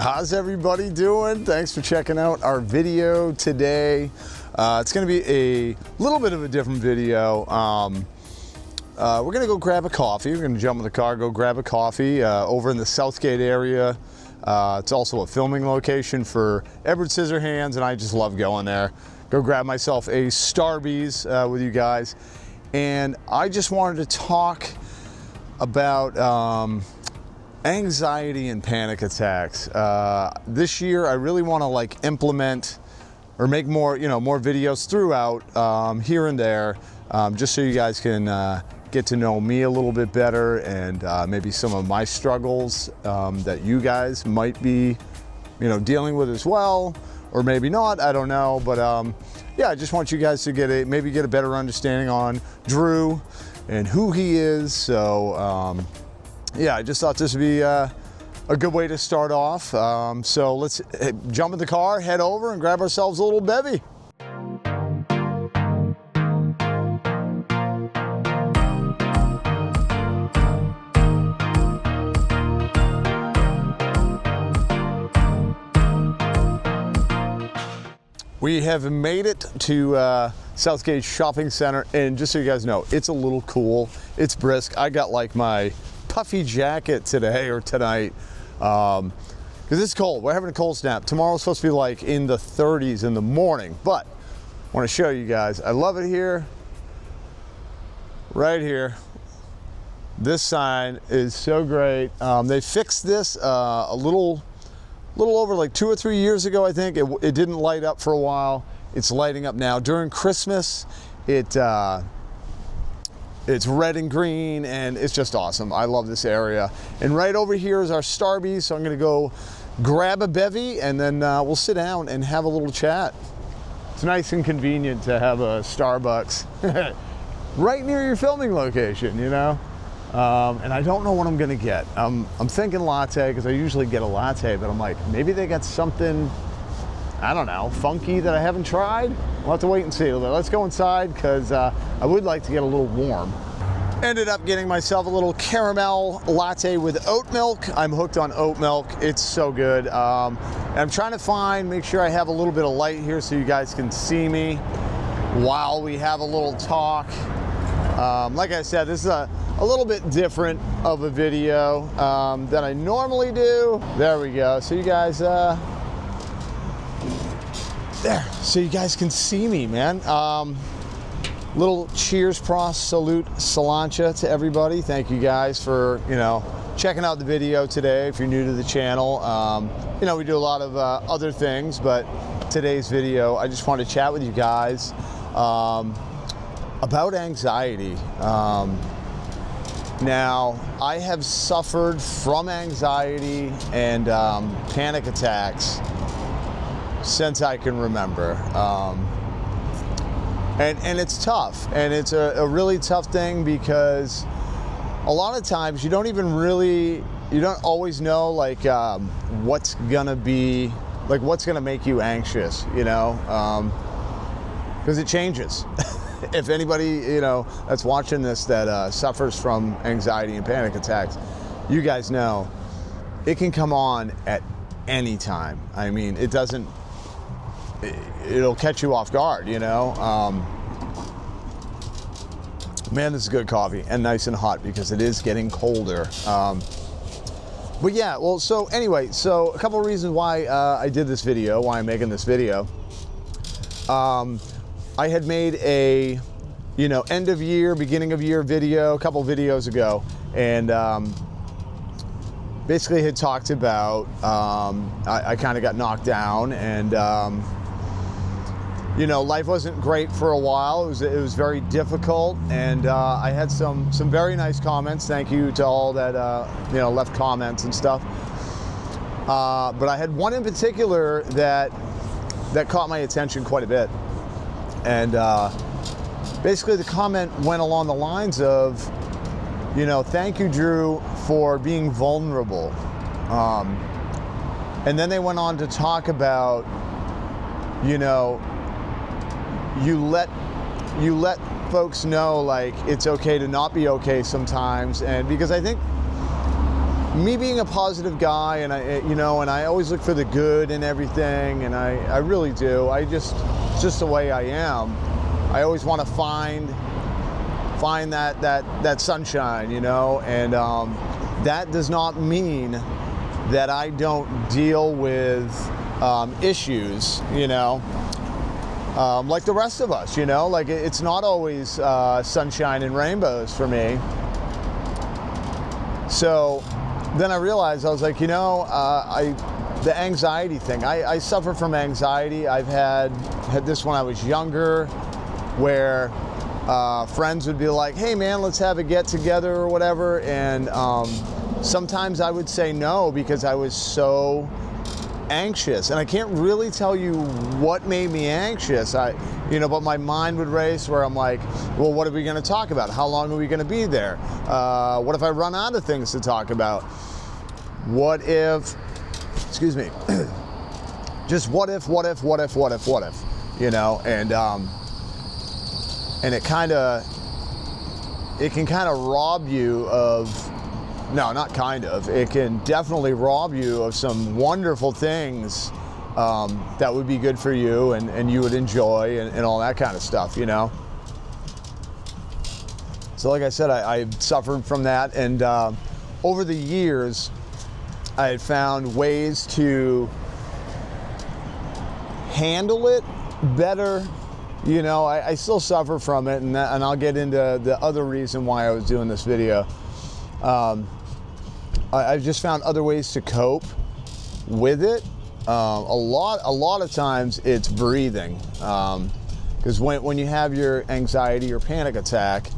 How's everybody doing? Thanks for checking out our video today. It's going to be a little bit of a different video. We're going to go grab a coffee. We're going to jump in the car, go grab a coffee over in the Southgate area. It's also a filming location for Edward Scissorhands, and I just love going there. Go grab myself a Starbucks with you guys. And I just wanted to talk about anxiety and panic attacks. This year, I really want to implement or make more, more videos throughout here and there, just so you guys can get to know me a little bit better and maybe some of my struggles that you guys might be, dealing with as well, or maybe not. I don't know, but yeah, I just want you guys to maybe get a better understanding on Drew and who he is. So. Yeah, I just thought this would be a good way to start off. So let's jump in the car, head over, and grab ourselves a little bevy. We have made it to Southgate Shopping Center, and just so you guys know, it's a little cool. It's brisk. I got my puffy jacket today or tonight because it's cold. We're having a cold snap. Tomorrow's supposed to be in the 30s in the morning, but I want to show you guys. I love it here. Right here. This sign is so great. They fixed this a little over 2 or 3 years ago, I think. It didn't light up for a while. It's lighting up now. During Christmas, it's red and green, and it's just awesome. I love this area. And right over here is our Starbucks, so I'm gonna go grab a bevy, and then we'll sit down and have a little chat. It's nice and convenient to have a Starbucks right near your filming location, and I don't know what I'm gonna get. I'm thinking latte, because I usually get a latte, but I'm like, maybe they got something, I don't know, funky that I haven't tried. We'll have to wait and see. Let's go inside, because I would like to get a little warm. Ended up getting myself a little caramel latte with oat milk. I'm hooked on oat milk. It's so good. And I'm trying to make sure I have a little bit of light here so you guys can see me while we have a little talk. Like I said, this is a little bit different of a video than I normally do. There we go. So you guys, there, so you guys can see me, man. Little cheers, pros, salute, salancha to everybody. Thank you guys for, checking out the video today. If you're new to the channel, we do a lot of other things, but today's video, I just want to chat with you guys about anxiety. Now, I have suffered from anxiety and panic attacks since I can remember. And it's tough, and it's a really tough thing, because a lot of times you don't always know what's gonna make you anxious, because it changes. If anybody, that's watching this that suffers from anxiety and panic attacks, you guys know it can come on at any time. I mean, it'll catch you off guard, Man, this is good coffee, and nice and hot, because it is getting colder. But yeah, well, so anyway, a couple of reasons why I did this video, why I'm making this video. I had made a, end of year, beginning of year video a couple videos ago, and basically had talked about, I kind of got knocked down, and life wasn't great for a while. It was very difficult, and I had some very nice comments. Thank you to all that left comments and stuff. But I had one in particular that caught my attention quite a bit, and basically the comment went along the lines of, thank you, Drew, for being vulnerable. And then they went on to talk about, you let folks know it's okay to not be okay sometimes, and because I think me being a positive guy, and I always look for the good in everything, and I really do. It's just the way I am. I always want to find that sunshine, and that does not mean that I don't deal with issues, like the rest of us, like it's not always sunshine and rainbows for me. So then I realized, I was like, the anxiety thing, I suffer from anxiety. I've had this when I was younger, where friends would be like, hey man, let's have a get together or whatever, and sometimes I would say no because I was so anxious, and I can't really tell you what made me anxious. But my mind would race where I'm like, well, what are we going to talk about? How long are we going to be there? What if I run out of things to talk about? What if, excuse me, just what if, and it can kind of rob you of, no, not kind of, it can definitely rob you of some wonderful things that would be good for you and you would enjoy and all that kind of stuff, So like I said, I suffered from that, and over the years, I had found ways to handle it better. I still suffer from it, and I'll get into the other reason why I was doing this video. I've just found other ways to cope with it. A lot of times it's breathing, because when you have your anxiety or panic attack,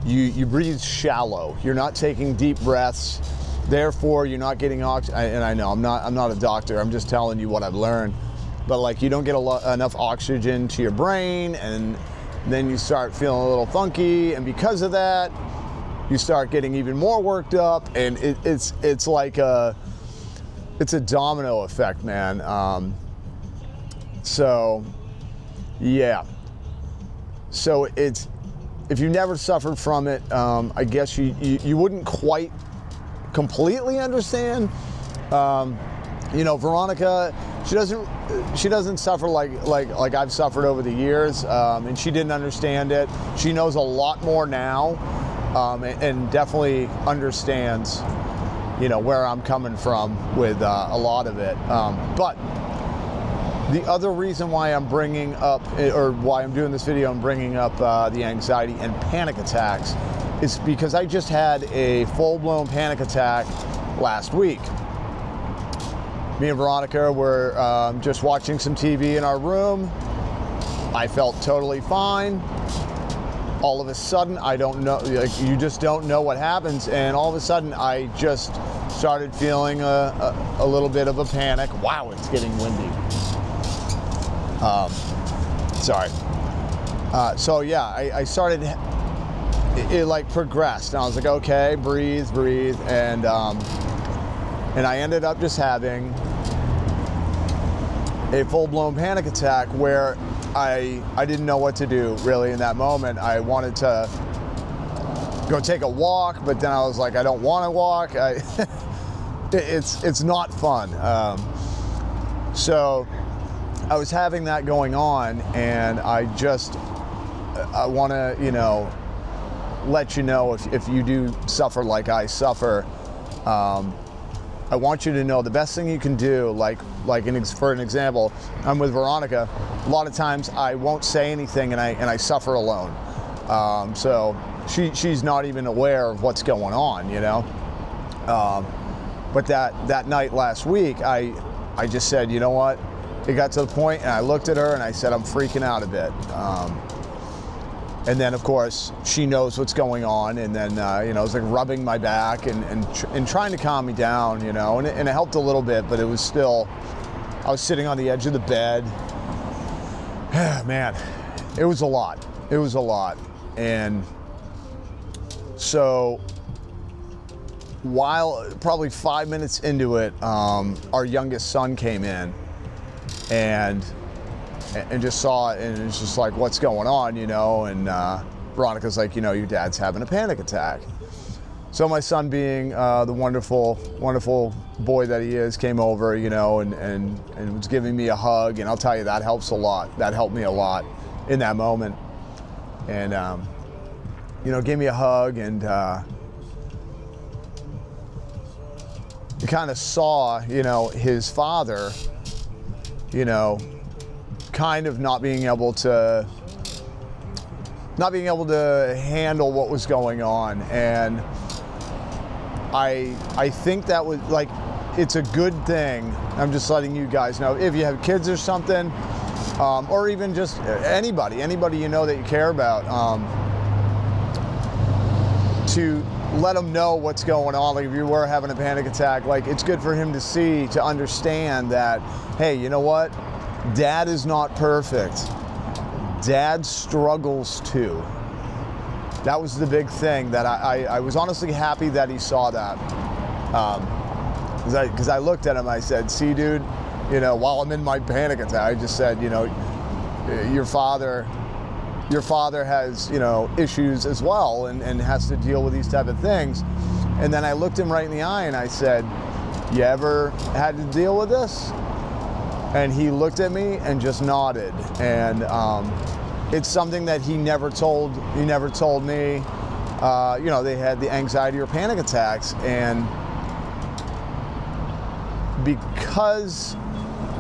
you breathe shallow. You're not taking deep breaths. Therefore, you're not getting oxygen. And I know I'm not a doctor. I'm just telling you what I've learned. But like, you don't get enough oxygen to your brain, and then you start feeling a little funky. And because of that, you start getting even more worked up, and it's like it's a domino effect, man. So yeah. So if you never suffered from it, I guess you wouldn't quite completely understand. Veronica, she doesn't suffer like I've suffered over the years, and she didn't understand it. She knows a lot more now, and definitely understands, where I'm coming from with a lot of it. But the other reason why I'm bringing up, or why I'm doing this video and bringing up the anxiety and panic attacks, is because I just had a full-blown panic attack last week. Me and Veronica were just watching some TV in our room. I felt totally fine. All of a sudden, I don't know, you just don't know what happens, and all of a sudden I just started feeling a little bit of a panic. Wow, it's getting windy. Sorry. So yeah, I started, it like progressed, and I was like, okay, breathe, and I ended up just having a full-blown panic attack where I didn't know what to do really in that moment. I wanted to go take a walk, but then I was like, I don't want to walk. It's not fun. So I was having that going on, and I want to, let you know if you do suffer like I suffer. I want you to know the best thing you can do, for an example, I'm with Veronica. A lot of times I won't say anything, and I suffer alone. So she's not even aware of what's going on, But that night last week, I just said, you know what? It got to the point, and I looked at her and I said, I'm freaking out a bit. And then, of course, she knows what's going on, and then, it was like rubbing my back and trying to calm me down, and it helped a little bit, but it was still, I was sitting on the edge of the bed. Man, it was a lot. It was a lot. And so, probably 5 minutes into it, our youngest son came in and just saw it, and it's just like, what's going on, and Veronica's like, your dad's having a panic attack. So my son, being the wonderful boy that he is, came over, you know, and was giving me a hug, and I'll tell you, that helps a lot. That helped me a lot in that moment. And you know, gave me a hug, and you kind of saw, you know, his father, you know, kind of not being able to handle what was going on. And I think that was like, it's a good thing. I'm just letting you guys know, if you have kids or something, or even just anybody you know that you care about, to let them know what's going on. Like if you were having a panic attack, like it's good for him to see, to understand that, hey, you know what? Dad is not perfect. Dad struggles too. That was the big thing that I was honestly happy that he saw that. Because I looked at him, I said, see, dude, you know, while I'm in my panic attack, I just said, you know, your father has, you know, issues as well, and has to deal with these type of things. And then I looked him right in the eye and I said, you ever had to deal with this? And he looked at me and just nodded. And it's something that he never told me. You know, they had the anxiety or panic attacks, and because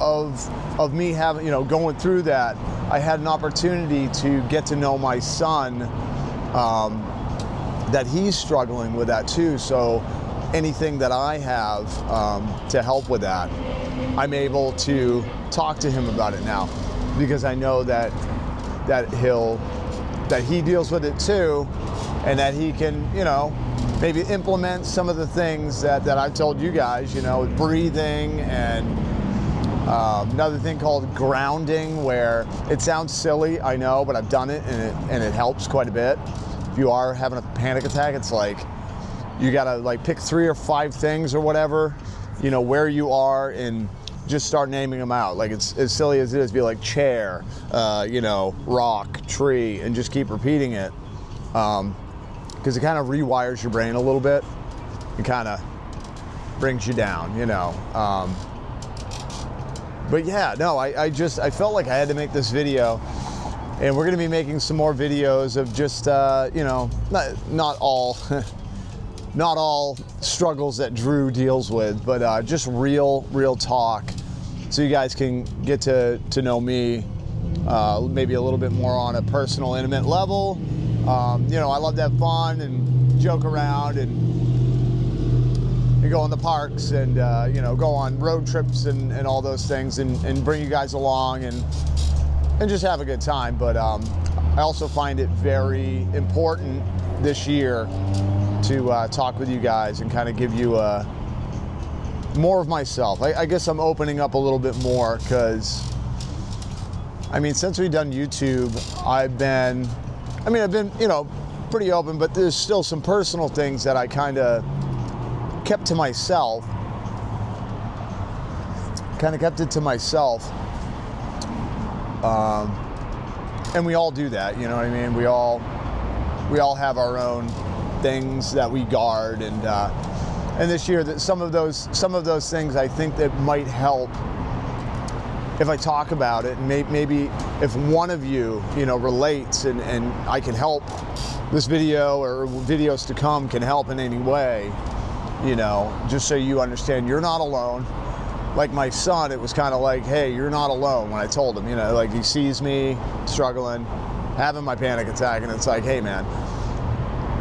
of me having, you know, going through that, I had an opportunity to get to know my son, that he's struggling with that too. So anything that I have to help with that, I'm able to talk to him about it now, because I know that he deals with it too, and that he can, you know, maybe implement some of the things that I've told you guys, you know, breathing, and another thing called grounding, where it sounds silly, I know, but I've done it, and it helps quite a bit. If you are having a panic attack, it's like you gotta like pick 3 or 5 things or whatever, you know, where you are, and just start naming them out. Like, it's as silly as it is, be like chair, you know, rock, tree, and just keep repeating it, because it kind of rewires your brain a little bit. It kind of brings you down, you know. But yeah, no, I felt like I had to make this video, and we're gonna be making some more videos of just, you know, not all not all struggles that Drew deals with, but just real talk, so you guys can get to know me maybe a little bit more on a personal, intimate level. You know, I love to have fun and joke around, and go in the parks, and you know, go on road trips and all those things, and bring you guys along, and just have a good time. But I also find it very important this year to talk with you guys and kind of give you more of myself. I guess I'm opening up a little bit more, because I mean, since we've done YouTube, I've been, you know, pretty open, but there's still some personal things that I kind of kept to myself. And we all do that, you know what I mean? We all have our own things that we guard, and this year, that some of those things, I think that might help if I talk about it, and maybe if one of you, you know, relates, and I can help, this video or videos to come can help in any way, you know, just so you understand you're not alone. Like my son, it was kind of like, hey, you're not alone, when I told him, you know, like, he sees me struggling, having my panic attack, and it's like, hey man,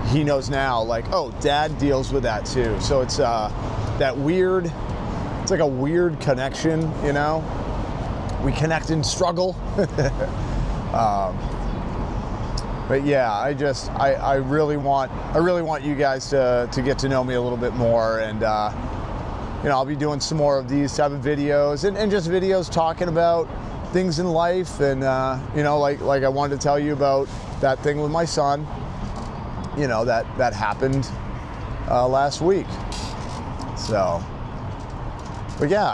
he knows now, like, oh, Dad deals with that too. So it's that weird, it's like a weird connection, you know? We connect in struggle. But yeah, I really want you guys to get to know me a little bit more, and you know, I'll be doing some more of these type of videos, and just videos talking about things in life, and you know, like I wanted to tell you about that thing with my son, you know, that happened last week. So, but yeah,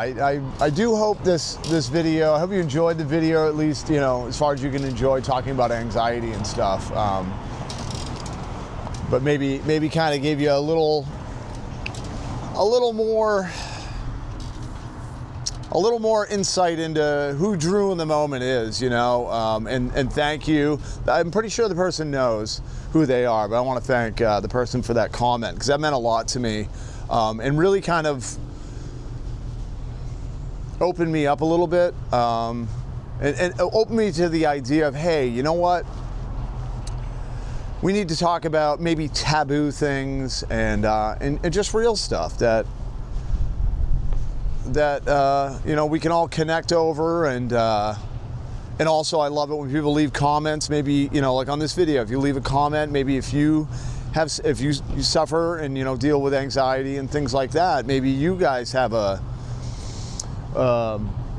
I do hope this video, I hope you enjoyed the video, at least, you know, as far as you can enjoy talking about anxiety and stuff. but maybe kind of gave you a little more insight into who Drew in the moment is, you know, and thank you. I'm pretty sure the person knows who they are, but I want to thank the person for that comment, because that meant a lot to me, and really kind of opened me up a little bit, and opened me to the idea of, hey, you know what? We need to talk about maybe taboo things and just real stuff that you know, we can all connect over, and also I love it when people leave comments. Maybe, you know, like on this video, if you leave a comment, maybe if you suffer and, you know, deal with anxiety and things like that, maybe you guys have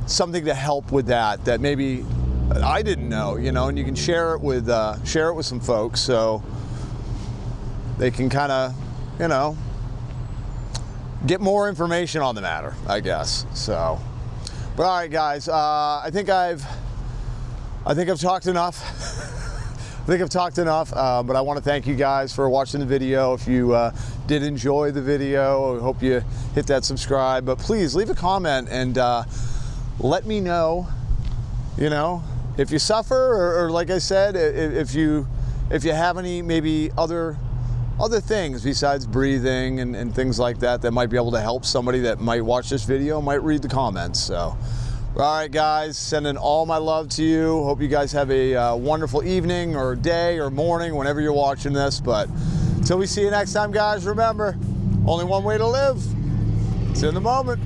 something to help with that maybe I didn't know, you know, and you can share it with some folks so they can kind of, you know, get more information on the matter, I guess. So, but all right, guys, I think I've talked enough. But I want to thank you guys for watching the video. If you did enjoy the video, I hope you hit that subscribe. But please leave a comment and let me know, you know, if you suffer, or like I said, if you have any maybe other things besides breathing and things like that might be able to help somebody that might watch this video, might read the comments. So, all right, guys, sending all my love to you. Hope you guys have a wonderful evening or day or morning whenever you're watching this. But until we see you next time, guys, remember, only one way to live. It's in the moment.